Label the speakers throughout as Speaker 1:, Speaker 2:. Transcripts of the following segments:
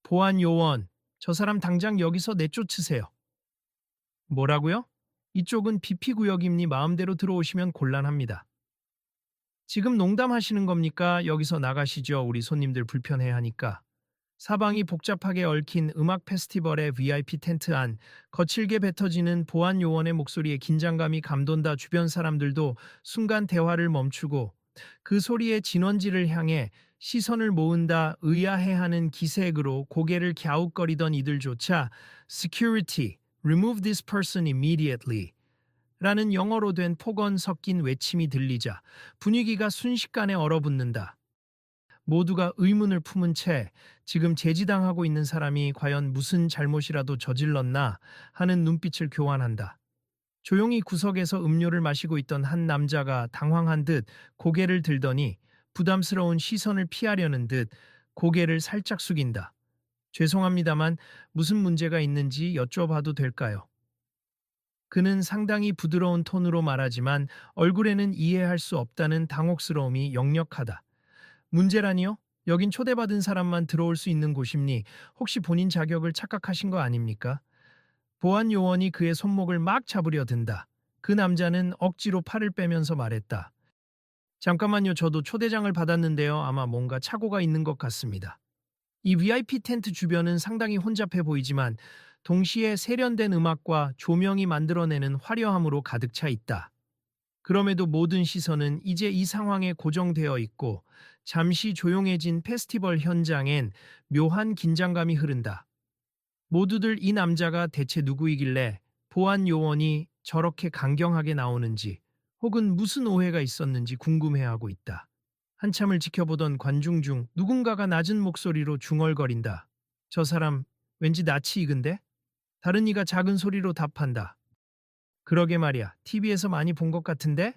Speaker 1: 보안 요원, 저 사람 당장 여기서 내쫓으세요. 뭐라고요? 이쪽은 BP 구역이니 마음대로 들어오시면 곤란합니다. 지금 농담하시는 겁니까? 여기서 나가시죠. 우리 손님들 불편해 하니까. 사방이 복잡하게 얽힌 음악 페스티벌의 VIP 텐트 안, 거칠게 뱉어지는 보안 요원의 목소리에 긴장감이 감돈다. 주변 사람들도 순간 대화를 멈추고 그 소리의 진원지를 향해 시선을 모은다. 의아해하는 기색으로 고개를 갸웃거리던 이들조차 Security, remove this person immediately 라는 영어로 된 폭언 섞인 외침이 들리자 분위기가 순식간에 얼어붙는다. 모두가 의문을 품은 채 지금 제지당하고 있는 사람이 과연 무슨 잘못이라도 저질렀나 하는 눈빛을 교환한다. 조용히 구석에서 음료를 마시고 있던 한 남자가 당황한 듯 고개를 들더니 부담스러운 시선을 피하려는 듯 고개를 살짝 숙인다. 죄송합니다만 무슨 문제가 있는지 여쭤봐도 될까요? 그는 상당히 부드러운 톤으로 말하지만 얼굴에는 이해할 수 없다는 당혹스러움이 역력하다. 문제라니요? 여긴 초대받은 사람만 들어올 수 있는 곳입니? 혹시 본인 자격을 착각하신 거 아닙니까? 보안 요원이 그의 손목을 막 잡으려 든다. 그 남자는 억지로 팔을 빼면서 말했다. 잠깐만요, 저도 초대장을 받았는데요. 아마 뭔가 착오가 있는 것 같습니다. 이 VIP 텐트 주변은 상당히 혼잡해 보이지만 동시에 세련된 음악과 조명이 만들어내는 화려함으로 가득 차 있다. 그럼에도 모든 시선은 이제 이 상황에 고정되어 있고 잠시 조용해진 페스티벌 현장엔 묘한 긴장감이 흐른다. 모두들 이 남자가 대체 누구이길래 보안 요원이 저렇게 강경하게 나오는지 혹은 무슨 오해가 있었는지 궁금해하고 있다. 한참을 지켜보던 관중 중 누군가가 낮은 목소리로 중얼거린다. 저 사람 왠지 낯이 익은데? 다른 이가 작은 소리로 답한다. 그러게 말이야. TV에서 많이 본 것 같은데?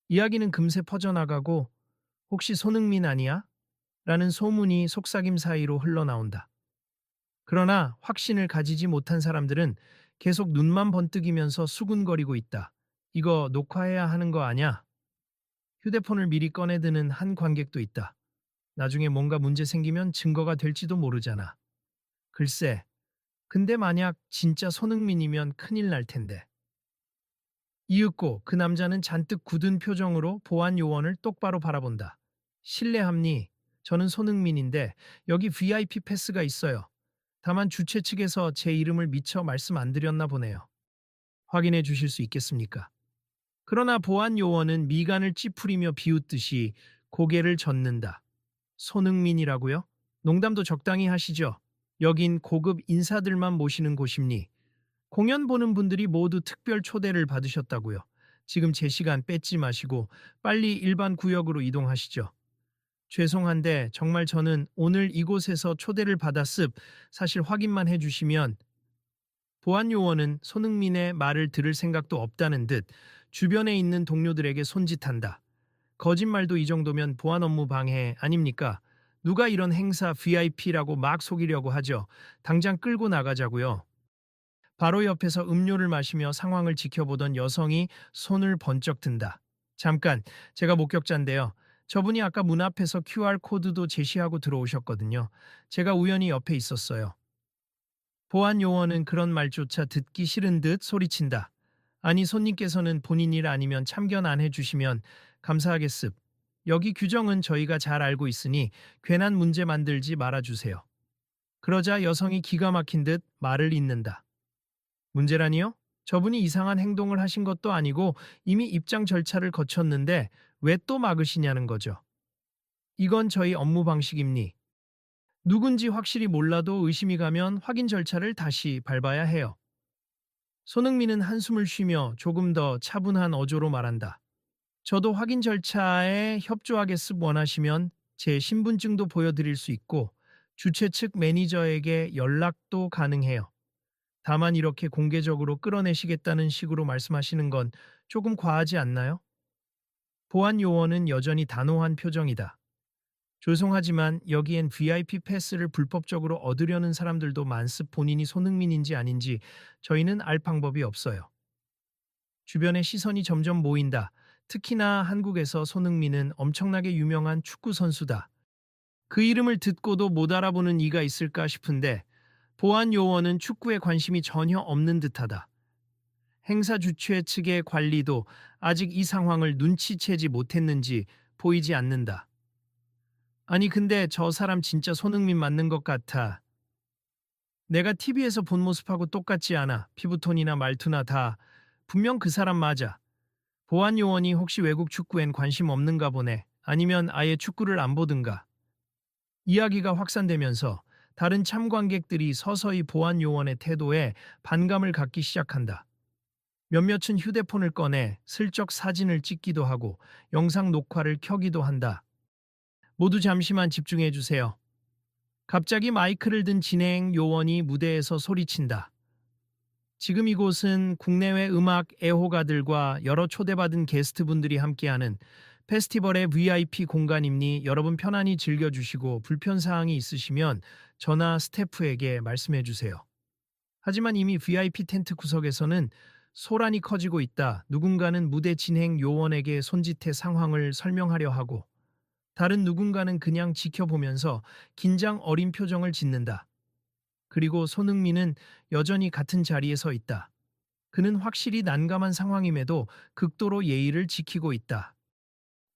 Speaker 1: 이야기는 금세 퍼져나가고 혹시 손흥민 아니야? 라는 소문이 속삭임 사이로 흘러나온다. 그러나 확신을 가지지 못한 사람들은 계속 눈만 번뜩이면서 수군거리고 있다. 이거 녹화해야 하는 거 아냐? 휴대폰을 미리 꺼내드는 한 관객도 있다. 나중에 뭔가 문제 생기면 증거가 될지도 모르잖아. 글쎄, 근데 만약 진짜 손흥민이면 큰일 날 텐데. 이윽고 그 남자는 잔뜩 굳은 표정으로 보안 요원을 똑바로 바라본다. 실례합니. 저는 손흥민인데 여기 VIP 패스가 있어요. 다만 주최 측에서 제 이름을 미처 말씀 안 드렸나 보네요. 확인해 주실 수 있겠습니까? 그러나 보안 요원은 미간을 찌푸리며 비웃듯이 고개를 젓는다. 손흥민이라고요? 농담도 적당히 하시죠. 여긴 고급 인사들만 모시는 곳입니. 공연 보는 분들이 모두 특별 초대를 받으셨다고요. 지금 제 시간 뺏지 마시고 빨리 일반 구역으로 이동하시죠. 죄송한데 정말 저는 오늘 이곳에서 초대를 받았습. 사실 확인만 해주시면 보안 요원은 손흥민의 말을 들을 생각도 없다는 듯 주변에 있는 동료들에게 손짓한다. 거짓말도 이 정도면 보안 업무 방해 아닙니까? 누가 이런 행사 VIP라고 막 속이려고 하죠. 당장 끌고 나가자고요. 바로 옆에서 음료를 마시며 상황을 지켜보던 여성이 손을 번쩍 든다. 잠깐, 제가 목격자인데요. 저분이 아까 문 앞에서 QR코드도 제시하고 들어오셨거든요. 제가 우연히 옆에 있었어요. 보안 요원은 그런 말조차 듣기 싫은 듯 소리친다. 아니, 손님께서는 본인 일 아니면 참견 안 해주시면 감사하겠습. 여기 규정은 저희가 잘 알고 있으니 괜한 문제 만들지 말아주세요. 그러자 여성이 기가 막힌 듯 말을 잇는다. 문제라니요? 저분이 이상한 행동을 하신 것도 아니고 이미 입장 절차를 거쳤는데 왜 또 막으시냐는 거죠. 이건 저희 업무 방식입니. 누군지 확실히 몰라도 의심이 가면 확인 절차를 다시 밟아야 해요. 손흥민은 한숨을 쉬며 조금 더 차분한 어조로 말한다. 저도 확인 절차에 협조하겠습. 원하시면 제 신분증도 보여드릴 수 있고 주최 측 매니저에게 연락도 가능해요. 다만 이렇게 공개적으로 끌어내시겠다는 식으로 말씀하시는 건 조금 과하지 않나요? 보안 요원은 여전히 단호한 표정이다. 죄송하지만 여기엔 VIP 패스를 불법적으로 얻으려는 사람들도 많습. 본인이 손흥민인지 아닌지 저희는 알 방법이 없어요. 주변에 시선이 점점 모인다. 특히나 한국에서 손흥민은 엄청나게 유명한 축구 선수다. 그 이름을 듣고도 못 알아보는 이가 있을까 싶은데 보안 요원은 축구에 관심이 전혀 없는 듯하다. 행사 주최 측의 관리도 아직 이 상황을 눈치채지 못했는지 보이지 않는다. 아니 근데 저 사람 진짜 손흥민 맞는 것 같아. 내가 TV에서 본 모습하고 똑같지 않아. 피부톤이나 말투나 다. 분명 그 사람 맞아. 보안 요원이 혹시 외국 축구엔 관심 없는가 보네. 아니면 아예 축구를 안 보든가. 이야기가 확산되면서 다른 참관객들이 서서히 보안 요원의 태도에 반감을 갖기 시작한다. 몇몇은 휴대폰을 꺼내 슬쩍 사진을 찍기도 하고 영상 녹화를 켜기도 한다. 모두 잠시만 집중해 주세요. 갑자기 마이크를 든 진행 요원이 무대에서 소리친다. 지금 이곳은 국내외 음악 애호가들과 여러 초대받은 게스트분들이 함께하는 페스티벌의 VIP 공간이니 여러분 편안히 즐겨주시고 불편사항이 있으시면 저나 스태프에게 말씀해 주세요. 하지만 이미 VIP 텐트 구석에서는 소란이 커지고 있다. 누군가는 무대 진행 요원에게 손짓해 상황을 설명하려 하고 다른 누군가는 그냥 지켜보면서 긴장 어린 표정을 짓는다. 그리고 손흥민은 여전히 같은 자리에 서 있다. 그는 확실히 난감한 상황임에도 극도로 예의를 지키고 있다.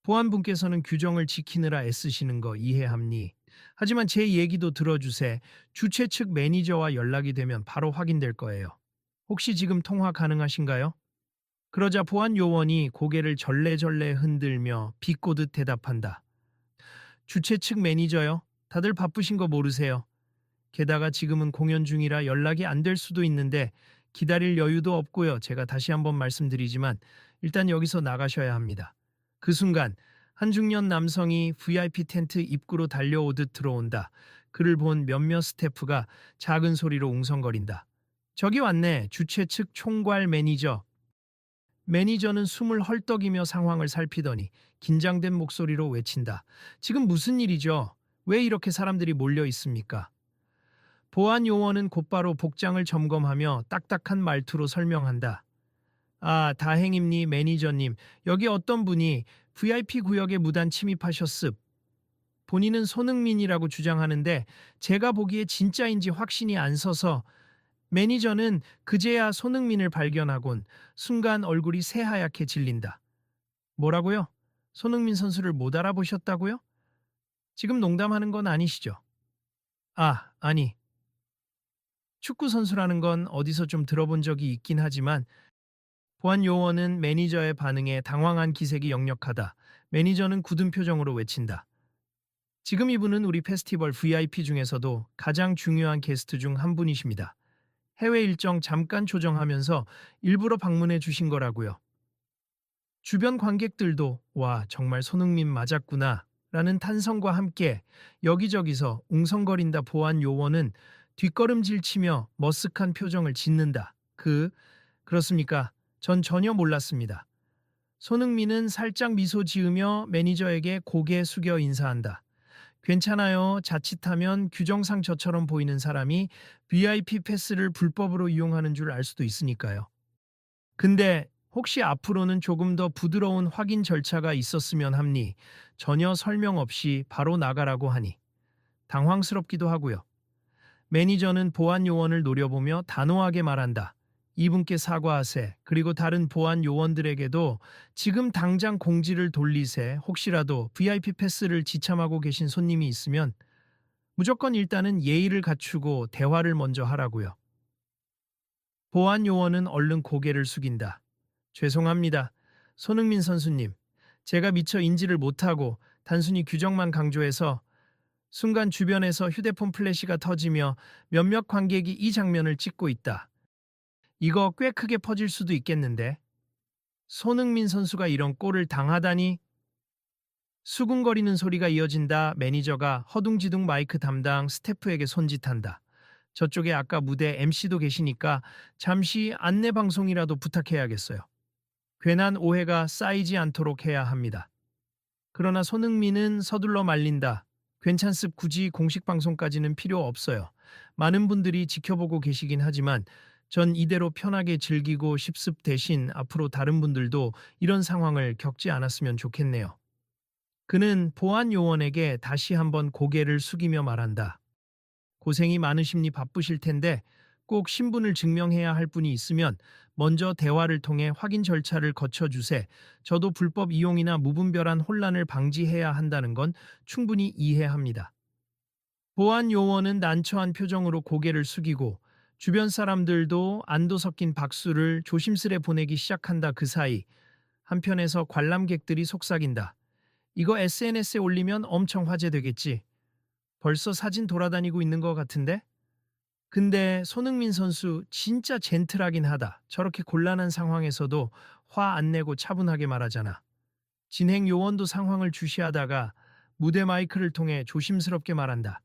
Speaker 1: 보안분께서는 규정을 지키느라 애쓰시는 거 이해합니? 하지만 제 얘기도 들어주세. 주최 측 매니저와 연락이 되면 바로 확인될 거예요. 혹시 지금 통화 가능하신가요? 그러자 보안 요원이 고개를 절레절레 흔들며 비꼬듯 대답한다. 주최 측 매니저요? 다들 바쁘신 거 모르세요? 게다가 지금은 공연 중이라 연락이 안 될 수도 있는데 기다릴 여유도 없고요. 제가 다시 한번 말씀드리지만 일단 여기서 나가셔야 합니다. 그 순간 한 중년 남성이 VIP 텐트 입구로 달려오듯 들어온다. 그를 본 몇몇 스태프가 작은 소리로 웅성거린다. 저기 왔네. 주최 측 총괄 매니저. 매니저는 숨을 헐떡이며 상황을 살피더니 긴장된 목소리로 외친다. 지금 무슨 일이죠? 왜 이렇게 사람들이 몰려 있습니까? 보안 요원은 곧바로 복장을 점검하며 딱딱한 말투로 설명한다. 아, 다행입니 매니저님. 여기 어떤 분이 VIP 구역에 무단 침입하셨습. 본인은 손흥민이라고 주장하는데 제가 보기에 진짜인지 확신이 안 서서 매니저는 그제야 손흥민을 발견하곤 순간 얼굴이 새하얗게 질린다. 뭐라고요? 손흥민 선수를 못 알아보셨다고요? 지금 농담하는 건 아니시죠? 아, 아니. 축구 선수라는 건 어디서 좀 들어본 적이 있긴 하지만 보안 요원은 매니저의 반응에 당황한 기색이 역력하다. 매니저는 굳은 표정으로 외친다. 지금 이분은 우리 페스티벌 VIP 중에서도 가장 중요한 게스트 중 한 분이십니다. 해외 일정 잠깐 조정하면서 일부러 방문해 주신 거라고요. 주변 관객들도 와 정말 손흥민 맞았구나 라는 탄성과 함께 여기저기서 웅성거린다. 보안 요원은 뒷걸음질 치며 머쓱한 표정을 짓는다. 그렇습니까? 전 전혀 몰랐습니다. 손흥민은 살짝 미소 지으며 매니저에게 고개 숙여 인사한다. 괜찮아요. 자칫하면 규정상 저처럼 보이는 사람이 VIP 패스를 불법으로 이용하는 줄 알 수도 있으니까요. 근데 혹시 앞으로는 조금 더 부드러운 확인 절차가 있었으면 합니. 전혀 설명 없이 바로 나가라고 하니. 당황스럽기도 하고요. 매니저는 보안 요원을 노려보며 단호하게 말한다. 이분께 사과하세. 그리고 다른 보안 요원들에게도 지금 당장 공지를 돌리세. 혹시라도 VIP 패스를 지참하고 계신 손님이 있으면 무조건 일단은 예의를 갖추고 대화를 먼저 하라고요. 보안 요원은 얼른 고개를 숙인다. 죄송합니다. 손흥민 선수님. 제가 미처 인지를 못하고 단순히 규정만 강조해서 순간 주변에서 휴대폰 플래시가 터지며 몇몇 관객이 이 장면을 찍고 있다. 이거 꽤 크게 퍼질 수도 있겠는데. 손흥민 선수가 이런 꼴을 당하다니. 수군거리는 소리가 이어진다. 매니저가 허둥지둥 마이크 담당 스태프에게 손짓한다. 저쪽에 아까 무대 MC도 계시니까 잠시 안내 방송이라도 부탁해야겠어요. 괜한 오해가 쌓이지 않도록 해야 합니다. 그러나 손흥민은 서둘러 말린다. 괜찮습. 굳이 공식 방송까지는 필요 없어요. 많은 분들이 지켜보고 계시긴 하지만 전 이대로 편하게 즐기고 싶습. 대신 앞으로 다른 분들도 이런 상황을 겪지 않았으면 좋겠네요. 그는 보안 요원에게 다시 한번 고개를 숙이며 말한다. 고생이 많으십니 바쁘실 텐데 꼭 신분을 증명해야 할 분이 있으면 먼저 대화를 통해 확인 절차를 거쳐주세. 저도 불법 이용이나 무분별한 혼란을 방지해야 한다는 건 충분히 이해합니다. 보안 요원은 난처한 표정으로 고개를 숙이고 주변 사람들도 안도 섞인 박수를 조심스레 보내기 시작한다. 그 사이 한편에서 관람객들이 속삭인다. 이거 SNS에 올리면 엄청 화제되겠지. 벌써 사진 돌아다니고 있는 것 같은데? 근데 손흥민 선수 진짜 젠틀하긴 하다. 저렇게 곤란한 상황에서도 화 안 내고 차분하게 말하잖아. 진행 요원도 상황을 주시하다가 무대 마이크를 통해 조심스럽게 말한다.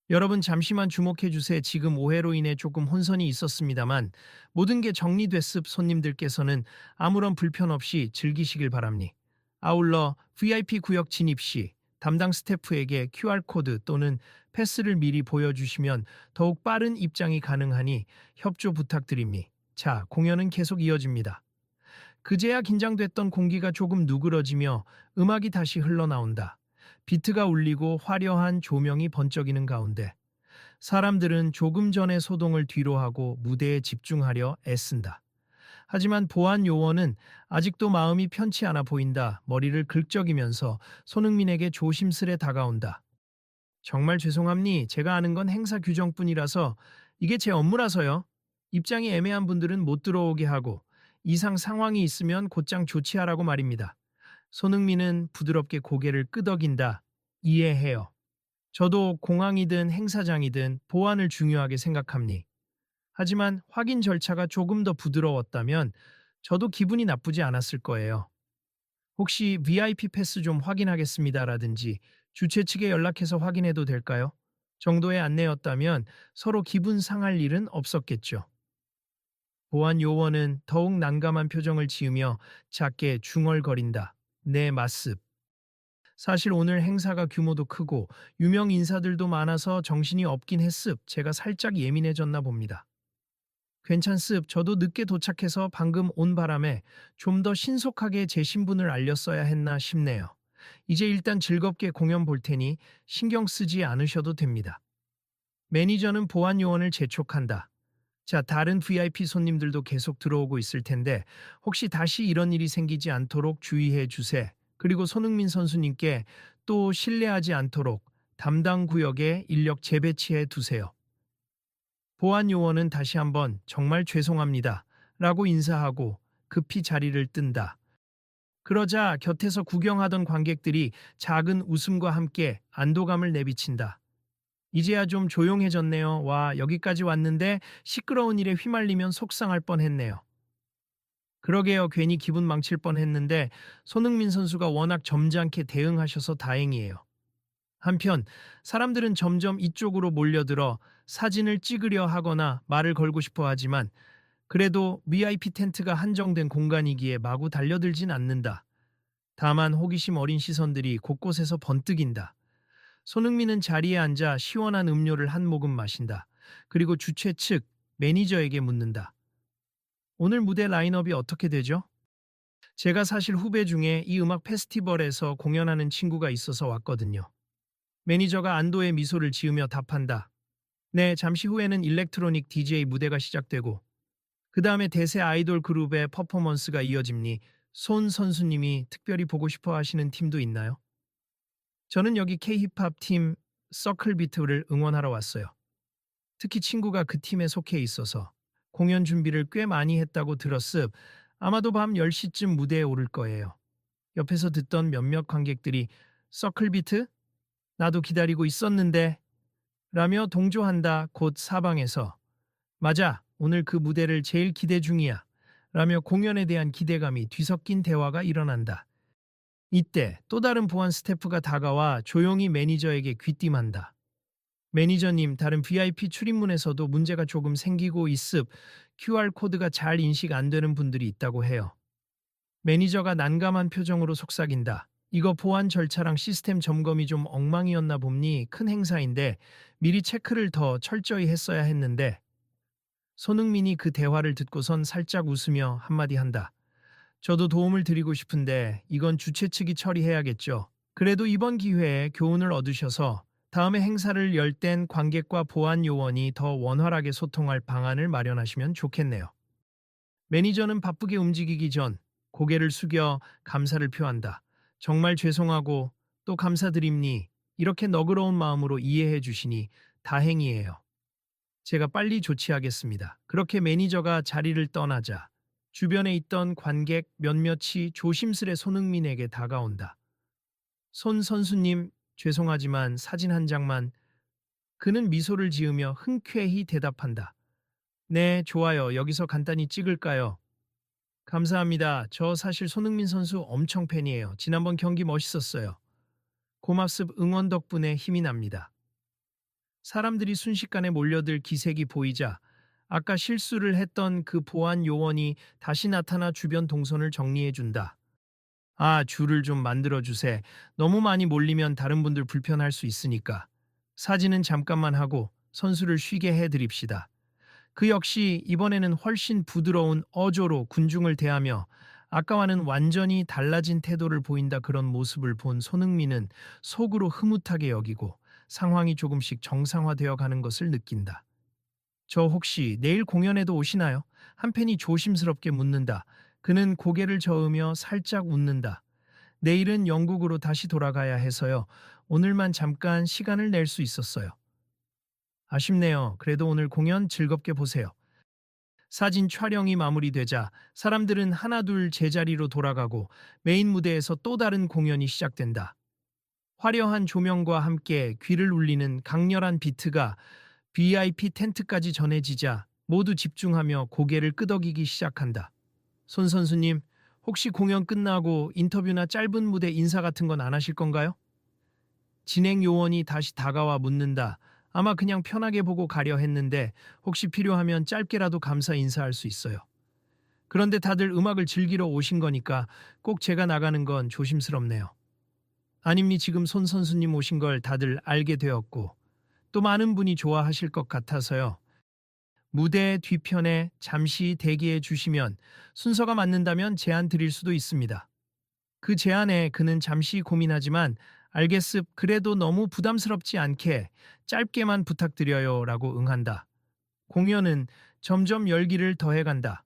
Speaker 1: 여러분 잠시만 주목해 주세요. 지금 오해로 인해 조금 혼선이 있었습니다만 모든 게 정리됐습. 손님들께서는 아무런 불편 없이 즐기시길 바랍니. 아울러 VIP 구역 진입 시 담당 스태프에게 QR코드 또는 패스를 미리 보여주시면 더욱 빠른 입장이 가능하니 협조 부탁드립니. 자, 공연은 계속 이어집니다. 그제야 긴장됐던 공기가 조금 누그러지며 음악이 다시 흘러나온다. 비트가 울리고 화려한 조명이 번쩍이는 가운데 사람들은 조금 전의 소동을 뒤로하고 무대에 집중하려 애쓴다. 하지만 보안 요원은 아직도 마음이 편치 않아 보인다. 머리를 긁적이면서 손흥민에게 조심스레 다가온다. 정말 죄송합니. 제가 아는 건 행사 규정뿐이라서 이게 제 업무라서요. 입장이 애매한 분들은 못 들어오게 하고 이상 상황이 있으면 곧장 조치하라고 말입니다. 손흥민은 부드럽게 고개를 끄덕인다. 이해해요. 저도 공항이든 행사장이든 보안을 중요하게 생각합니. 하지만 확인 절차가 조금 더 부드러웠다면 저도 기분이 나쁘지 않았을 거예요. 혹시 VIP 패스 좀 확인하겠습니다라든지 주최 측에 연락해서 확인해도 될까요? 정도의 안내였다면 서로 기분 상할 일은 없었겠죠. 보안 요원은 더욱 난감한 표정을 지으며 작게 중얼거린다. 네, 맞습. 사실 오늘 행사가 규모도 크고 유명 인사들도 많아서 정신이 없긴 했습. 제가 살짝 예민해졌나 봅니다. 괜찮습. 저도 늦게 도착해서 방금 온 바람에 좀 더 신속하게 제 신분을 알렸어야 했나 싶네요. 이제 일단 즐겁게 공연 볼 테니 신경 쓰지 않으셔도 됩니다. 매니저는 보안 요원을 재촉한다. 자, 다른 VIP 손님들도 계속 들어오고 있을 텐데 혹시 다시 이런 일이 생기지 않도록 주의해 주세. 그리고 손흥민 선수님께 또 실례하지 않도록 담당 구역에 인력 재배치해 두세요. 보안 요원은 다시 한번 정말 죄송합니다. 라고 인사하고 급히 자리를 뜬다. 그러자 곁에서 구경하던 관객들이 작은 웃음과 함께 안도감을 내비친다. 이제야 좀 조용해졌네요. 와, 여기까지 왔는데 시끄러운 일에 휘말리면 속상할 뻔했네요. 그러게요. 괜히 기분 망칠 뻔했는데 손흥민 선수가 워낙 점잖게 대응하셔서 다행이에요. 한편 사람들은 점점 이쪽으로 몰려들어 사진을 찍으려 하거나 말을 걸고 싶어 하지만 그래도 VIP 텐트가 한정된 공간이기에 마구 달려들진 않는다. 다만 호기심 어린 시선들이 곳곳에서 번뜩인다. 손흥민은 자리에 앉아 시원한 음료를 한 모금 마신다. 그리고 주최 측 매니저에게 묻는다. 오늘 무대 라인업이 어떻게 되죠? 제가 사실 후배 중에 이 음악 페스티벌에서 공연하는 친구가 있어서 왔거든요. 매니저가 안도의 미소를 지으며 답한다. 네, 잠시 후에는 일렉트로닉 DJ 무대가 시작되고 그 다음에 대세 아이돌 그룹의 퍼포먼스가 이어집니. 손 선수님이 특별히 보고 싶어 하시는 팀도 있나요? 저는 여기 K-힙합 팀 서클비트를 응원하러 왔어요. 특히 친구가 그 팀에 속해 있어서 공연 준비를 꽤 많이 했다고 들었습. 아마도 밤 10시쯤 무대에 오를 거예요. 옆에서 듣던 몇몇 관객들이 서클비트? 나도 기다리고 있었는데 라며 동조한다. 곧 사방에서 맞아, 오늘 그 무대를 제일 기대 중이야 라며 공연에 대한 기대감이 뒤섞인 대화가 일어난다. 이때 또 다른 보안 스태프가 다가와 조용히 매니저에게 귀띔한다. 매니저님, 다른 VIP 출입문에서도 문제가 조금 생기고 있습. QR코드가 잘 인식 안 되는 분들이 있다고 해요. 매니저가 난감한 표정으로 속삭인다. 이거 보안 절차랑 시스템 점검이 좀 엉망이었나 봅니. 큰 행사인데 미리 체크를 더 철저히 했어야 했는데. 손흥민이 그 대화를 듣고선 살짝 웃으며 한마디 한다. 저도 도움을 드리고 싶은데 이건 주최 측이 처리해야겠죠. 그래도 이번 기회에 교훈을 얻으셔서 다음에 행사를 열 땐 관객과 보안 요원이 더 원활하게 소통할 방안을 마련하시면 좋겠네요. 매니저는 바쁘게 움직이기 전 고개를 숙여 감사를 표한다. 정말 죄송하고 또 감사드립니. 이렇게 너그러운 마음으로 이해해 주시니 다행이에요. 제가 빨리 조치하겠습니다. 그렇게 매니저가 자리를 떠나자 주변에 있던 관객 몇몇이 조심스레 손흥민에게 다가온다. 손 선수님, 죄송하지만 사진 한 장만. 그는 미소를 지으며 흔쾌히 대답한다. 네, 좋아요. 여기서 간단히 찍을까요? 감사합니다. 저 사실 손흥민 선수 엄청 팬이에요. 지난번 경기 멋있었어요. 고맙습 응원 덕분에 힘이 납니다. 사람들이 순식간에 몰려들 기색이 보이자 아까 실수를 했던 그 보안 요원이 다시 나타나 주변 동선을 정리해 준다. 아, 줄을 좀 만들어 주세. 너무 많이 몰리면 다른 분들 불편할 수 있으니까. 사진은 잠깐만 하고 선수를 쉬게 해 드립시다. 그 역시 이번에는 훨씬 부드러운 어조로 군중을 대하며 아까와는 완전히 달라진 태도를 보인다. 그런 모습을 본 손흥민은 속으로 흐뭇하게 여기고 상황이 조금씩 정상화되어 가는 것을 느낀다. 저 혹시 내일 공연에도 오시나요? 한 팬이 조심스럽게 묻는다. 그는 고개를 저으며 살짝 웃는다. 내일은 영국으로 다시 돌아가야 해서요. 오늘만 잠깐 시간을 낼 수 있었어요. 아쉽네요. 그래도 오늘 공연 즐겁게 보세요. 사진 촬영이 마무리되자 사람들은 하나둘 제자리로 돌아가고 메인 무대에서 또 다른 공연이 시작된다. 화려한 조명과 함께 귀를 울리는 강렬한 비트가 VIP 텐트까지 전해지자 모두 집중하며 고개를 끄덕이기 시작한다. 손 선수님, 혹시 공연 끝나고 인터뷰나 짧은 무대 인사 같은 건 안 하실 건가요? 진행 요원이 다시 다가와 묻는다. 아마 그냥 편하게 보고 가려 했는데 혹시 필요하면 짧게라도 감사 인사할 수 있어요. 그런데 다들 음악을 즐기러 오신 거니까 꼭 제가 나가는 건 조심스럽네요. 아님니 지금 손 선수님 오신 걸 다들 알게 되었고 또 많은 분이 좋아하실 것 같아서요. 무대 뒤편에 잠시 대기해 주시면 순서가 맞는다면 제안 드릴 수도 있습니다. 그 제안에 그는 잠시 고민하지만 알겠습 그래도 너무 부담스럽지 않게 짧게만 부탁드려요 라고 응한다. 공연은 점점 열기를 더해간다.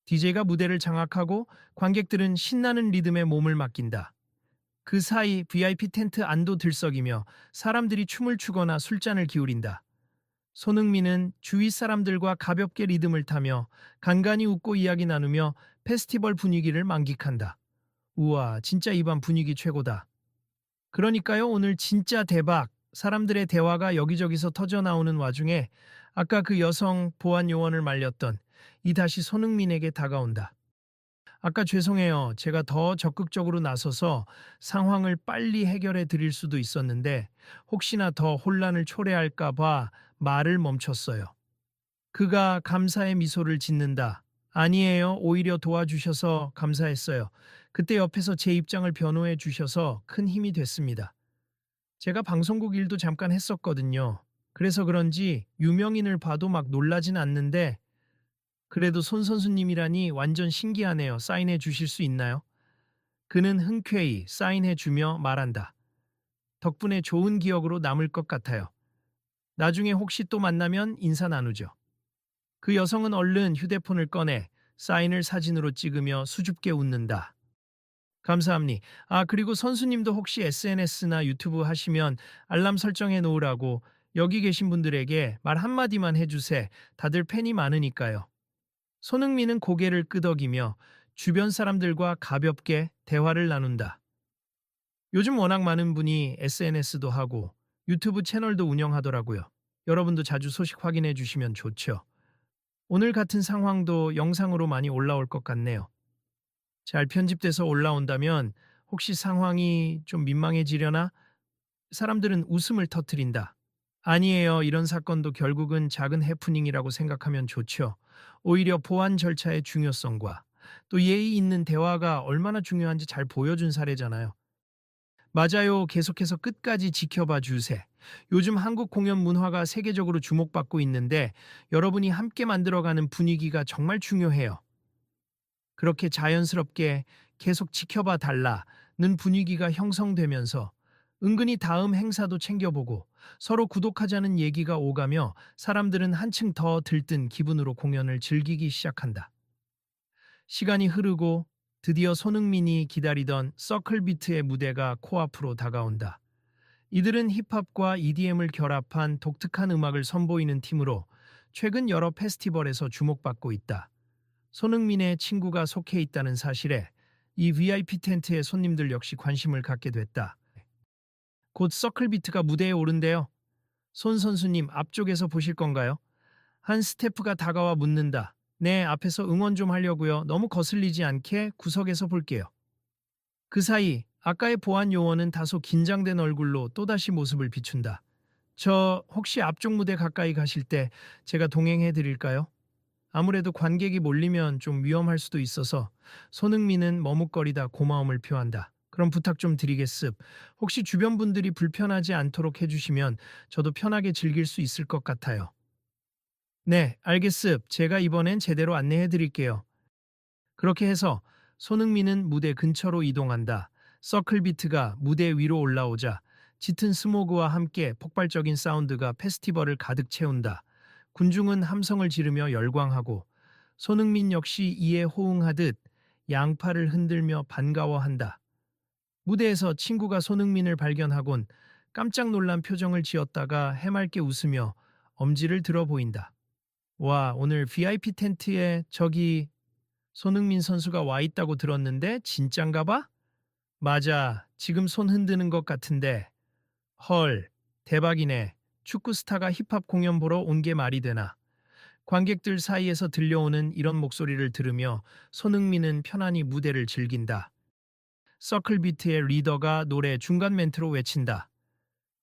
Speaker 1: DJ가 무대를 장악하고 관객들은 신나는 리듬에 몸을 맡긴다. 그 사이 VIP 텐트 안도 들썩이며 사람들이 춤을 추거나 술잔을 기울인다. 손흥민은 주위 사람들과 가볍게 리듬을 타며 간간히 웃고 이야기 나누며 페스티벌 분위기를 만끽한다. 우와, 진짜 이 밤 분위기 최고다. 그러니까요, 오늘 진짜 대박. 사람들의 대화가 여기저기서 터져 나오는 와중에 아까 그 여성 보안 요원을 말렸던 이 다시 손흥민에게 다가온다. 아까 죄송해요. 제가 더 적극적으로 나서서 상황을 빨리 해결해 드릴 수도 있었는데 혹시나 더 혼란을 초래할까 봐 말을 멈췄어요. 그가 감사의 미소를 짓는다. 아니에요. 오히려 도와주셔서 감사했어요. 그때 옆에서 제 입장을 변호해 주셔서 큰 힘이 됐습니다. 제가 방송국 일도 잠깐 했었거든요. 그래서 그런지 유명인을 봐도 막 놀라진 않는데 그래도 손 선수님이라니 완전 신기하네요. 사인해 주실 수 있나요? 그는 흔쾌히 사인해 주며 말한다. 덕분에 좋은 기억으로 남을 것 같아요. 나중에 혹시 또 만나면 인사 나누죠. 그 여성은 얼른 휴대폰을 꺼내 사인을 사진으로 찍으며 수줍게 웃는다. 감사합니다. 아, 그리고 선수님도 혹시 SNS나 유튜브 하시면 알람 설정해 놓으라고 여기 계신 분들에게 말 한마디만 해주세. 다들 팬이 많으니까요. 손흥민은 고개를 끄덕이며 주변 사람들과 가볍게 대화를 나눈다. 요즘 워낙 많은 분이 SNS도 하고 유튜브 채널도 운영하더라고요. 여러분도 자주 소식 확인해 주시면 좋죠. 오늘 같은 상황도 영상으로 많이 올라올 것 같네요. 잘 편집돼서 올라온다면 혹시 상황이 좀 민망해지려나? 사람들은 웃음을 터뜨린다. 아니에요. 이런 사건도 결국은 작은 해프닝이라고 생각하면 좋죠. 오히려 보안 절차의 중요성과 또 예의 있는 대화가 얼마나 중요한지 잘 보여준 사례잖아요. 맞아요. 계속해서 끝까지 지켜봐 주세. 요즘 한국 공연 문화가 세계적으로 주목받고 있는데 여러분이 함께 만들어가는 분위기가 정말 중요해요. 그렇게 자연스럽게 계속 지켜봐 달라. 분위기가 형성되면서 은근히 다음 행사도 챙겨보고 서로 구독하자는 얘기가 오가며 사람들은 한층 더 들뜬 기분으로 공연을 즐기기 시작한다. 시간이 흐르고 드디어 손흥민이 기다리던 서클비트의 무대가 코앞으로 다가온다. 이들은 힙합과 EDM을 결합한 독특한 음악을 선보이는 팀으로 최근 여러 페스티벌에서 주목받고 있다. 손흥민의 친구가 속해 있다는 사실에 이 VIP 텐트의 손님들 역시 관심을 갖게 됐다. 곧 서클비트가 무대에 오른대요. 손 선수님 앞쪽에서 보실 건가요? 한 스태프가 다가와 묻는다. 네, 앞에서 응원 좀 하려고요. 너무 거슬리지 않게 구석에서 볼게요. 그 사이 아까의 보안 요원은 다소 긴장된 얼굴로 또다시 모습을 비춘다. 저 혹시 앞쪽 무대 가까이 가실 때 제가 동행해 드릴까요? 아무래도 관객이 몰리면 좀 위험할 수도 있어서 손흥민은 머뭇거리다 고마움을 표한다. 그럼 부탁 좀 드리겠습. 혹시 주변 분들이 불편하지 않도록 해주시면 저도 편하게 즐길 수 있을 것 같아요. 네, 알겠습. 제가 이번엔 제대로 안내해 드릴게요. 그렇게 해서 손흥민은 무대 근처로 이동한다. 서클비트가 무대 위로 올라오자 짙은 스모그와 함께 폭발적인 사운드가 페스티벌을 가득 채운다. 군중은 함성을 지르며 열광하고 손흥민 역시 이에 호응하듯 양팔을 흔들며 반가워한다. 무대에서 친구가 손흥민을 발견하곤 깜짝 놀란 표정을 지었다가 해맑게 웃으며 엄지를 들어 보인다. 와, 오늘 VIP 텐트에 저기 손흥민 선수가 와 있다고 들었는데 진짠가 봐? 맞아. 지금 손 흔드는 것 같은데. 헐, 대박이네. 축구 스타가 힙합 공연 보러 온 게 말이 되나. 관객들 사이에서 들려오는 이런 목소리를 들으며 손흥민은 편안히 무대를 즐긴다. 서클비트의 리더가 노래 중간 멘트로 외친다.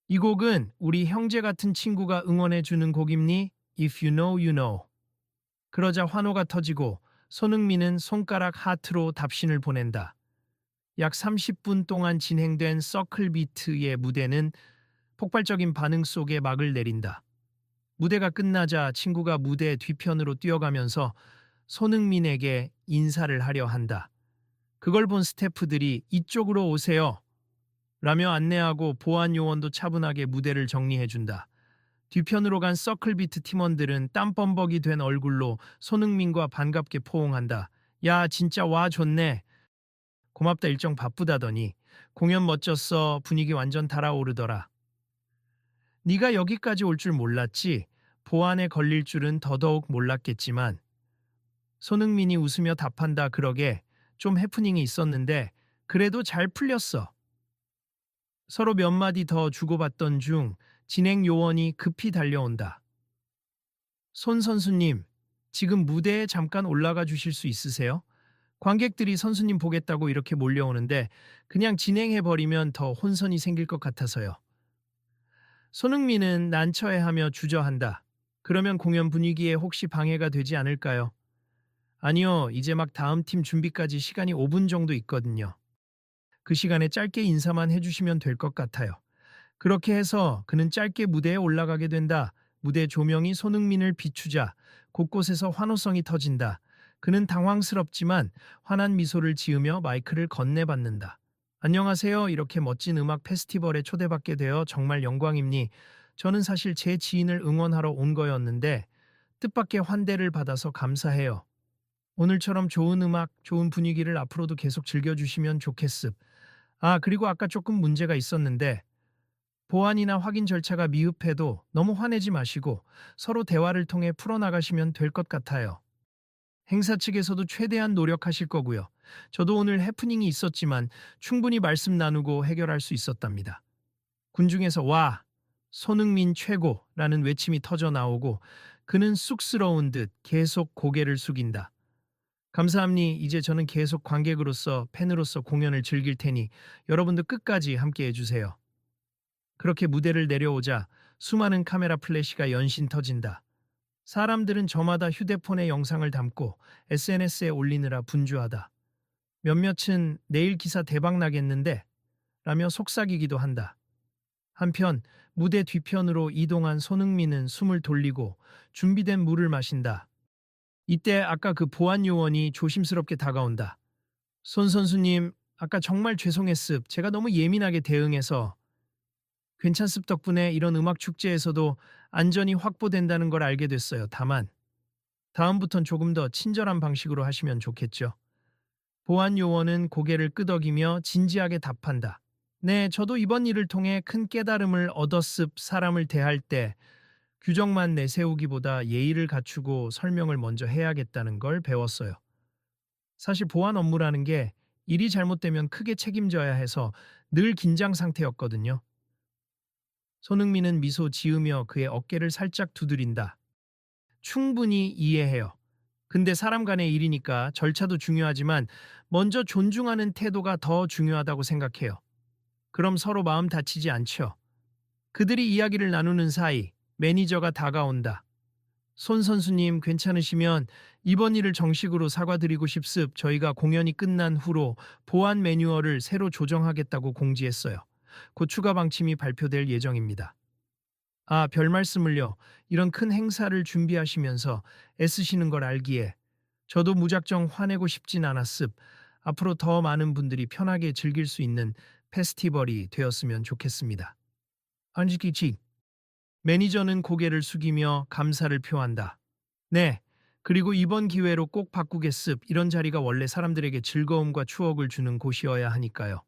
Speaker 1: 이 곡은 우리 형제 같은 친구가 응원해주는 곡입니? If you know, you know. 그러자 환호가 터지고 손흥민은 손가락 하트로 답신을 보낸다. 약 30분 동안 진행된 서클비트의 무대는 폭발적인 반응 속에 막을 내린다. 무대가 끝나자 친구가 무대 뒤편으로 뛰어가면서 손흥민에게 인사를 하려 한다. 그걸 본 스태프들이 이쪽으로 오세요. 라며 안내하고 보안 요원도 차분하게 무대를 정리해준다. 뒤편으로 간 서클비트 팀원들은 땀범벅이 된 얼굴로 손흥민과 반갑게 포옹한다. 야, 진짜 와 좋네. 고맙다 일정 바쁘다더니 공연 멋졌어. 분위기 완전 달아오르더라. 네가 여기까지 올 줄 몰랐지. 보안에 걸릴 줄은 더더욱 몰랐겠지만 손흥민이 웃으며 답한다. 그러게 좀 해프닝이 있었는데 그래도 잘 풀렸어. 서로 몇 마디 더 주고받던 중 진행 요원이 급히 달려온다. 손 선수님, 지금 무대에 잠깐 올라가 주실 수 있으세요? 관객들이 선수님 보겠다고 이렇게 몰려오는데 그냥 진행해버리면 더 혼선이 생길 것 같아서요. 손흥민은 난처해하며 주저한다. 그러면 공연 분위기에 혹시 방해가 되지 않을까요? 아니요, 이제 막 다음 팀 준비까지 시간이 5분 정도 있거든요. 그 시간에 짧게 인사만 해주시면 될 것 같아요. 그렇게 해서 그는 짧게 무대에 올라가게 된다. 무대 조명이 손흥민을 비추자 곳곳에서 환호성이 터진다. 그는 당황스럽지만 환한 미소를 지으며 마이크를 건네받는다. 안녕하세요. 이렇게 멋진 음악 페스티벌에 초대받게 되어 정말 영광입니. 저는 사실 제 지인을 응원하러 온 거였는데 뜻밖의 환대를 받아서 감사해요. 오늘처럼 좋은 음악, 좋은 분위기를 앞으로도 계속 즐겨주시면 좋겠습. 아, 그리고 아까 조금 문제가 있었는데 보안이나 확인 절차가 미흡해도 너무 화내지 마시고 서로 대화를 통해 풀어나가시면 될 것 같아요. 행사 측에서도 최대한 노력하실 거고요. 저도 오늘 해프닝이 있었지만 충분히 말씀 나누고 해결할 수 있었답니다. 군중에서 와, 손흥민 최고라는 외침이 터져 나오고 그는 쑥스러운 듯 계속 고개를 숙인다. 감사합니. 이제 저는 계속 관객으로서 팬으로서 공연을 즐길 테니 여러분도 끝까지 함께 해주세요. 그렇게 무대를 내려오자 수많은 카메라 플래시가 연신 터진다. 사람들은 저마다 휴대폰에 영상을 담고 SNS에 올리느라 분주하다. 몇몇은 내일 기사 대박 나겠는데? 라며 속삭이기도 한다. 한편 무대 뒤편으로 이동한 손흥민은 숨을 돌리고 준비된 물을 마신다. 이때 아까 그 보안 요원이 조심스럽게 다가온다. 손 선수님, 아까 정말 죄송했습. 제가 너무 예민하게 대응해서. 괜찮습. 덕분에 이런 음악 축제에서도 안전이 확보된다는 걸 알게 됐어요. 다만 다음부턴 조금 더 친절한 방식으로 하시면 좋겠죠. 보안 요원은 고개를 끄덕이며 진지하게 답한다. 네, 저도 이번 일을 통해 큰 깨달음을 얻었습. 사람을 대할 때 규정만 내세우기보다 예의를 갖추고 설명을 먼저 해야겠다는 걸 배웠어요. 사실 보안 업무라는 게 일이 잘못되면 크게 책임져야 해서 늘 긴장 상태였거든요. 손흥민은 미소 지으며 그의 어깨를 살짝 두드린다. 충분히 이해해요. 근데 사람 간의 일이니까 절차도 중요하지만 먼저 존중하는 태도가 더 중요하다고 생각해요. 그럼 서로 마음 다치지 않죠. 그들이 이야기를 나누는 사이 매니저가 다가온다. 손 선수님 괜찮으시면 이번 일을 정식으로 사과드리고 싶습. 저희가 공연이 끝난 후로 보안 매뉴얼을 새로 조정하겠다고 공지했어요. 곧 추가 방침이 발표될 예정입니다. 아, 별 말씀을요. 이런 큰 행사를 준비하시면서 애쓰시는 걸 알기에 저도 무작정 화내고 싶진 않았습. 앞으로 더 많은 분들이 편하게 즐길 수 있는 페스티벌이 되었으면 좋겠습니다. 안지키치. 매니저는 고개를 숙이며 감사를 표한다. 네. 그리고 이번 기회로 꼭 바꾸겠습. 이런 자리가 원래 사람들에게 즐거움과 추억을 주는 곳이어야 하니까요.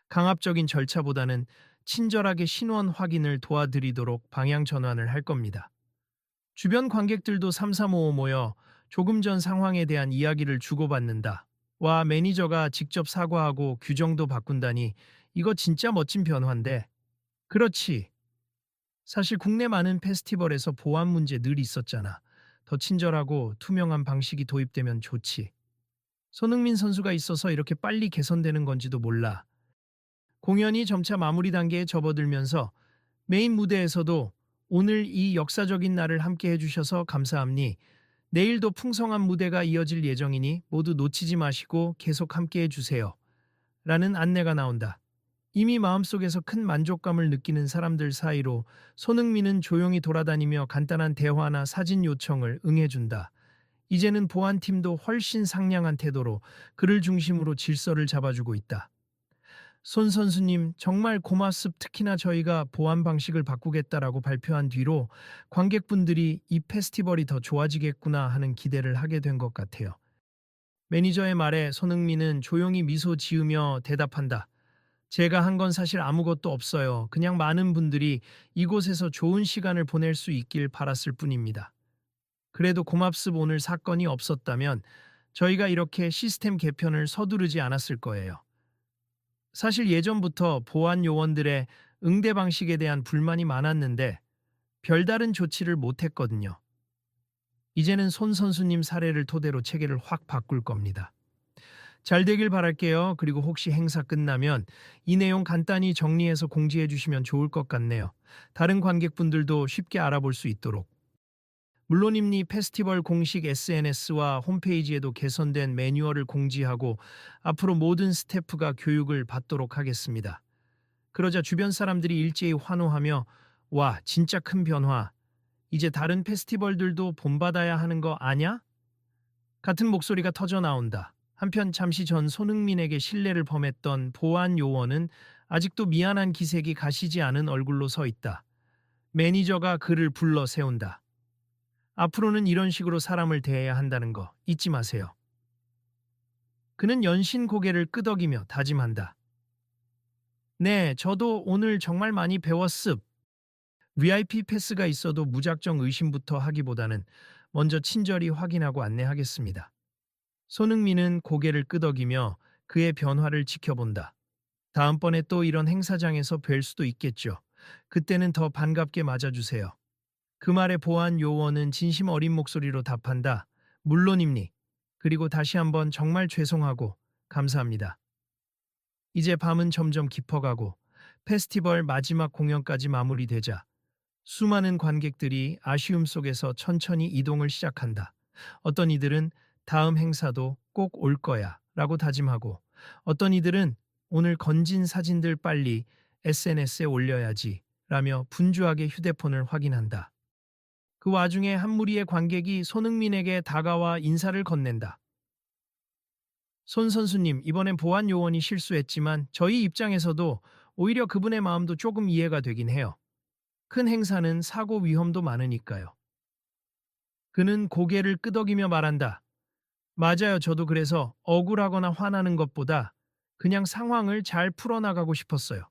Speaker 1: 강압적인 절차보다는 친절하게 신원 확인을 도와드리도록 방향 전환을 할 겁니다. 주변 관객들도 삼삼오오 모여 조금 전 상황에 대한 이야기를 주고받는다. 와, 매니저가 직접 사과하고 규정도 바꾼다니 이거 진짜 멋진 변화인데. 그렇지. 사실 국내 많은 페스티벌에서 보안 문제 늘 있었잖아. 더 친절하고 투명한 방식이 도입되면 좋지. 손흥민 선수가 있어서 이렇게 빨리 개선되는 건지도 몰라. 공연이 점차 마무리 단계에 접어들면서 메인 무대에서도 오늘 이 역사적인 날을 함께 해주셔서 감사합니. 내일도 풍성한 무대가 이어질 예정이니 모두 놓치지 마시고 계속 함께 해주세요. 라는 안내가 나온다. 이미 마음속에서 큰 만족감을 느끼는 사람들 사이로 손흥민은 조용히 돌아다니며 간단한 대화나 사진 요청을 응해준다. 이제는 보안팀도 훨씬 상냥한 태도로 그를 중심으로 질서를 잡아주고 있다. 손 선수님 정말 고맙습. 특히나 저희가 보안 방식을 바꾸겠다라고 발표한 뒤로 관객분들이 이 페스티벌이 더 좋아지겠구나 하는 기대를 하게 된 것 같아요. 매니저의 말에 손흥민은 조용히 미소 지으며 대답한다. 제가 한 건 사실 아무것도 없어요. 그냥 많은 분들이 이곳에서 좋은 시간을 보낼 수 있길 바랐을 뿐입니다. 그래도 고맙습. 오늘 사건이 없었다면 저희가 이렇게 시스템 개편을 서두르지 않았을 거예요. 사실 예전부터 보안 요원들의 응대 방식에 대한 불만이 많았는데 별다른 조치를 못했거든요. 이제는 손 선수님 사례를 토대로 체계를 확 바꿀 겁니다. 잘 되길 바랄게요. 그리고 혹시 행사 끝나면 이 내용 간단히 정리해서 공지해 주시면 좋을 것 같네요. 다른 관객분들도 쉽게 알아볼 수 있도록. 물론입니 페스티벌 공식 SNS와 홈페이지에도 개선된 매뉴얼을 공지하고 앞으로 모든 스태프가 교육을 받도록 하겠습니다. 그러자 주변 사람들이 일제히 환호하며 와, 진짜 큰 변화. 이제 다른 페스티벌들도 본받아야 하는 거 아냐? 같은 목소리가 터져 나온다. 한편 잠시 전 손흥민에게 신뢰를 범했던 보안 요원은 아직도 미안한 기색이 가시지 않은 얼굴로 서 있다. 매니저가 그를 불러 세운다. 앞으로는 이런 식으로 사람을 대해야 한다는 거 잊지 마세요. 그는 연신 고개를 끄덕이며 다짐한다. 네, 저도 오늘 정말 많이 배웠습. VIP 패스가 있어도 무작정 의심부터 하기보다는 먼저 친절히 확인하고 안내하겠습니다. 손흥민은 고개를 끄덕이며 그의 변화를 지켜본다. 다음번에 또 이런 행사장에서 뵐 수도 있겠죠. 그때는 더 반갑게 맞아주세요. 그 말에 보안 요원은 진심 어린 목소리로 답한다. 물론입니. 그리고 다시 한번 정말 죄송하고 감사합니다. 이제 밤은 점점 깊어가고 페스티벌 마지막 공연까지 마무리되자 수많은 관객들이 아쉬움 속에서 천천히 이동을 시작한다. 어떤 이들은 다음 행사도 꼭 올 거야 라고 다짐하고 어떤 이들은 오늘 건진 사진들 빨리 SNS에 올려야지 라며 분주하게 휴대폰을 확인한다. 그 와중에 한 무리의 관객이 손흥민에게 다가와 인사를 건넨다. 손 선수님, 이번엔 보안 요원이 실수했지만 저희 입장에서도 오히려 그분의 마음도 조금 이해가 되긴 해요. 큰 행사는 사고 위험도 많으니까요. 그는 고개를 끄덕이며 말한다. 맞아요. 저도 그래서 억울하거나 화나는 것보다 그냥 상황을 잘 풀어나가고 싶었어요.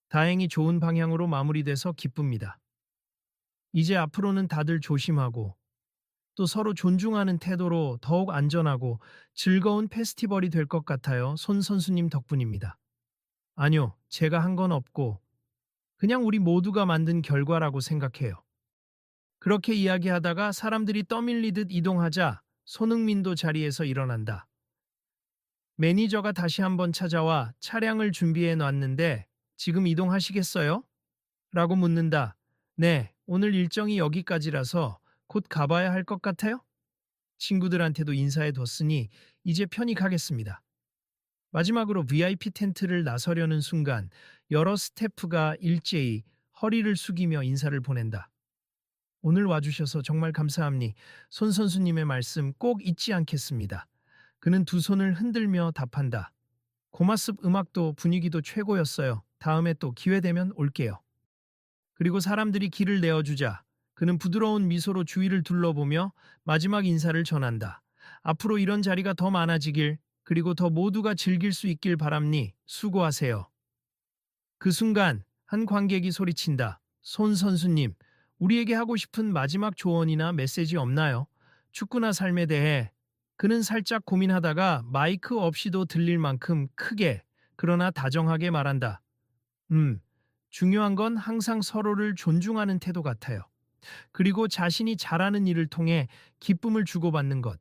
Speaker 1: 다행히 좋은 방향으로 마무리돼서 기쁩니다. 이제 앞으로는 다들 조심하고 또 서로 존중하는 태도로 더욱 안전하고 즐거운 페스티벌이 될 것 같아요. 손 선수님 덕분입니다. 아니요, 제가 한 건 없고 그냥 우리 모두가 만든 결과라고 생각해요. 그렇게 이야기하다가 사람들이 떠밀리듯 이동하자 손흥민도 자리에서 일어난다. 매니저가 다시 한번 찾아와 차량을 준비해 놨는데 지금 이동하시겠어요? 라고 묻는다. 네, 오늘 일정이 여기까지라서 곧 가봐야 할 것 같아요? 친구들한테도 인사해 뒀으니 이제 편히 가겠습니다. 마지막으로 VIP 텐트를 나서려는 순간 여러 스태프가 일제히 허리를 숙이며 인사를 보낸다. 오늘 와주셔서 정말 감사합니. 손 선수님의 말씀 꼭 잊지 않겠습니다. 그는 두 손을 흔들며 답한다. 고마습 음악도 분위기도 최고였어요. 다음에 또 기회 되면 올게요. 그리고 사람들이 길을 내어주자 그는 부드러운 미소로 주위를 둘러보며 마지막 인사를 전한다. 앞으로 이런 자리가 더 많아지길 그리고 더 모두가 즐길 수 있길 바랍니. 수고하세요. 그 순간 한 관객이 소리친다. 손 선수님, 우리에게 하고 싶은 마지막 조언이나 메시지 없나요? 축구나 삶에 대해 그는 살짝 고민하다가 마이크 없이도 들릴 만큼 크게 그러나 다정하게 말한다. 중요한 건 항상 서로를 존중하는 태도 같아요. 그리고 자신이 잘하는 일을 통해 기쁨을 주고받는 것.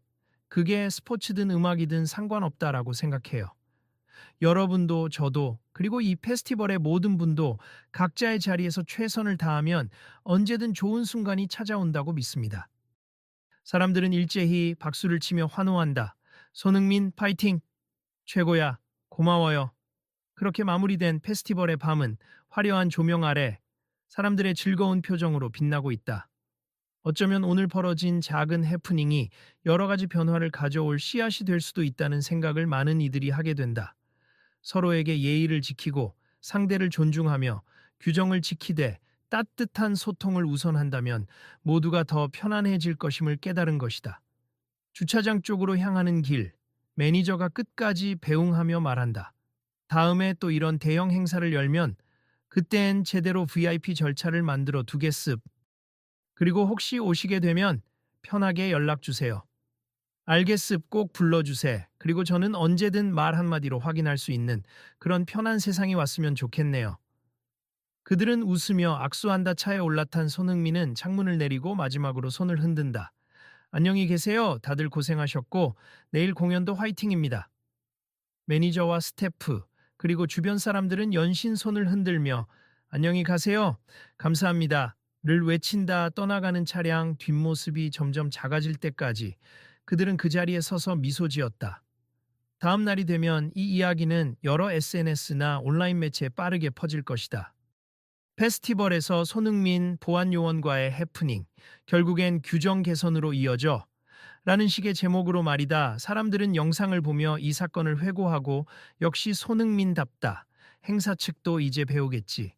Speaker 1: 그게 스포츠든 음악이든 상관없다라고 생각해요. 여러분도 저도 그리고 이 페스티벌의 모든 분도 각자의 자리에서 최선을 다하면 언제든 좋은 순간이 찾아온다고 믿습니다. 사람들은 일제히 박수를 치며 환호한다. 손흥민 파이팅! 최고야! 고마워요! 그렇게 마무리된 페스티벌의 밤은 화려한 조명 아래 사람들의 즐거운 표정으로 빛나고 있다. 어쩌면 오늘 벌어진 작은 해프닝이 여러 가지 변화를 가져올 씨앗이 될 수도 있다는 생각을 많은 이들이 하게 된다. 서로에게 예의를 지키고 상대를 존중하며 규정을 지키되 따뜻한 소통을 우선한다면 모두가 더 편안해질 것임을 깨달은 것이다. 주차장 쪽으로 향하는 길, 매니저가 끝까지 배웅하며 말한다. 다음에 또 이런 대형 행사를 열면 그땐 제대로 VIP 절차를 만들어 두겠습. 그리고 혹시 오시게 되면 편하게 연락 주세요. 알겠습. 꼭 불러주세. 그리고 저는 언제든 말 한마디로 확인할 수 있는 그런 편한 세상이 왔으면 좋겠네요. 그들은 웃으며 악수한다. 차에 올라탄 손흥민은 창문을 내리고 마지막으로 손을 흔든다. 안녕히 계세요. 다들 고생하셨고 내일 공연도 화이팅입니다. 매니저와 스태프 그리고 주변 사람들은 연신 손을 흔들며 안녕히 가세요. 감사합니다. 를 외친다. 떠나가는 차량 뒷모습이 점점 작아질 때까지 그들은 그 자리에 서서 미소 지었다. 다음 날이 되면 이 이야기는 여러 SNS나 온라인 매체에 빠르게 퍼질 것이다. 페스티벌에서 손흥민 보안요원과의 해프닝, 결국엔 규정 개선으로 이어져 라는 식의 제목으로 말이다. 사람들은 영상을 보며 이 사건을 회고하고 역시 손흥민답다. 행사 측도 이제 배우겠지.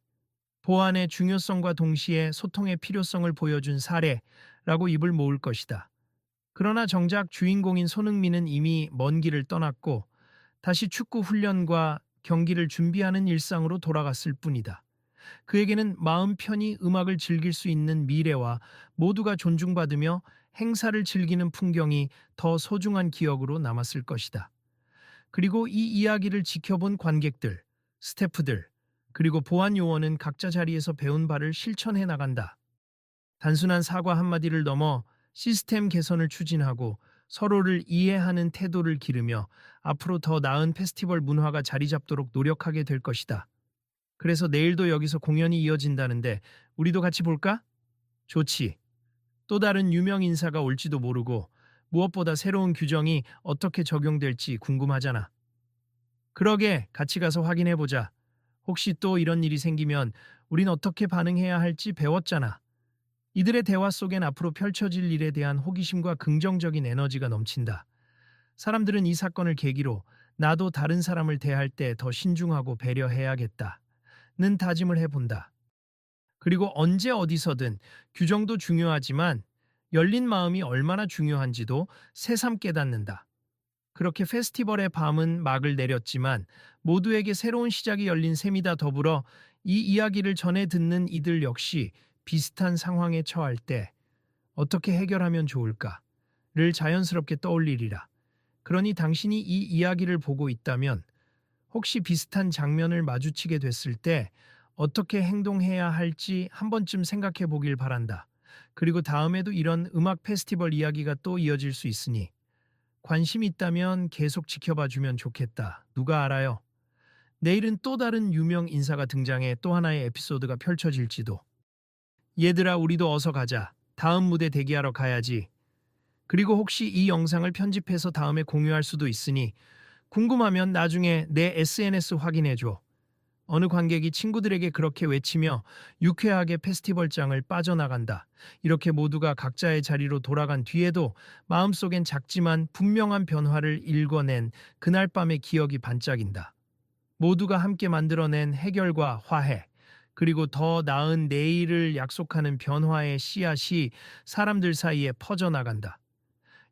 Speaker 1: 보안의 중요성과 동시에 소통의 필요성을 보여준 사례라고 입을 모을 것이다. 그러나 정작 주인공인 손흥민은 이미 먼 길을 떠났고 다시 축구 훈련과 경기를 준비하는 일상으로 돌아갔을 뿐이다. 그에게는 마음 편히 음악을 즐길 수 있는 미래와 모두가 존중받으며 행사를 즐기는 풍경이 더 소중한 기억으로 남았을 것이다. 그리고 이 이야기를 지켜본 관객들, 스태프들, 그리고 보안 요원은 각자 자리에서 배운 바를 실천해 나간다. 단순한 사과 한마디를 넘어 시스템 개선을 추진하고 서로를 이해하는 태도를 기르며 앞으로 더 나은 페스티벌 문화가 자리 잡도록 노력하게 될 것이다. 그래서 내일도 여기서 공연이 이어진다는데 우리도 같이 볼까? 좋지. 또 다른 유명 인사가 올지도 모르고 무엇보다 새로운 규정이 어떻게 적용될지 궁금하잖아. 그러게 같이 가서 확인해보자. 혹시 또 이런 일이 생기면 우린 어떻게 반응해야 할지 배웠잖아. 이들의 대화 속엔 앞으로 펼쳐질 일에 대한 호기심과 긍정적인 에너지가 넘친다. 사람들은 이 사건을 계기로 나도 다른 사람을 대할 때 더 신중하고 배려해야겠다는 다짐을 해본다. 그리고 언제 어디서든 규정도 중요하지만 열린 마음이 얼마나 중요한지도 새삼 깨닫는다. 그렇게 페스티벌의 밤은 막을 내렸지만 모두에게 새로운 시작이 열린 셈이다. 더불어 이 이야기를 전해 듣는 이들 역시 비슷한 상황에 처할 때 어떻게 해결하면 좋을까를 자연스럽게 떠올리리라. 그러니 당신이 이 이야기를 보고 있다면 혹시 비슷한 장면을 마주치게 됐을 때 어떻게 행동해야 할지 한 번쯤 생각해 보길 바란다. 그리고 다음에도 이런 음악 페스티벌 이야기가 또 이어질 수 있으니 관심 있다면 계속 지켜봐 주면 좋겠다. 누가 알아요? 내일은 또 다른 유명 인사가 등장해 또 하나의 에피소드가 펼쳐질지도. 얘들아, 우리도 어서 가자. 다음 무대 대기하러 가야지. 그리고 혹시 이 영상을 편집해서 다음에 공유할 수도 있으니 궁금하면 나중에 내 SNS 확인해줘. 어느 관객이 친구들에게 그렇게 외치며 유쾌하게 페스티벌장을 빠져나간다. 이렇게 모두가 각자의 자리로 돌아간 뒤에도 마음속엔 작지만 분명한 변화를 일궈낸 그날 밤의 기억이 반짝인다. 모두가 함께 만들어낸 해결과 화해, 그리고 더 나은 내일을 약속하는 변화의 씨앗이 사람들 사이에 퍼져나간다.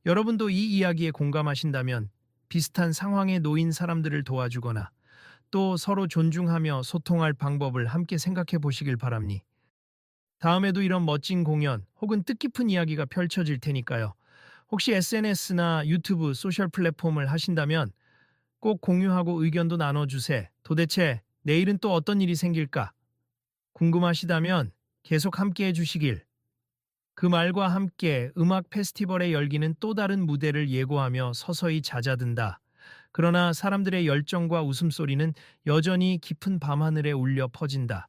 Speaker 1: 여러분도 이 이야기에 공감하신다면 비슷한 상황에 놓인 사람들을 도와주거나 또 서로 존중하며 소통할 방법을 함께 생각해 보시길 바랍니. 다음에도 이런 멋진 공연 혹은 뜻깊은 이야기가 펼쳐질 테니까요. 혹시 SNS나 유튜브 소셜 플랫폼을 하신다면 꼭 공유하고 의견도 나눠주세요. 도대체 내일은 또 어떤 일이 생길까? 궁금하시다면 계속 함께 해주시길. 그 말과 함께 음악 페스티벌의 열기는 또 다른 무대를 예고하며 서서히 잦아든다. 그러나 사람들의 열정과 웃음소리는 여전히 깊은 밤하늘에 울려 퍼진다.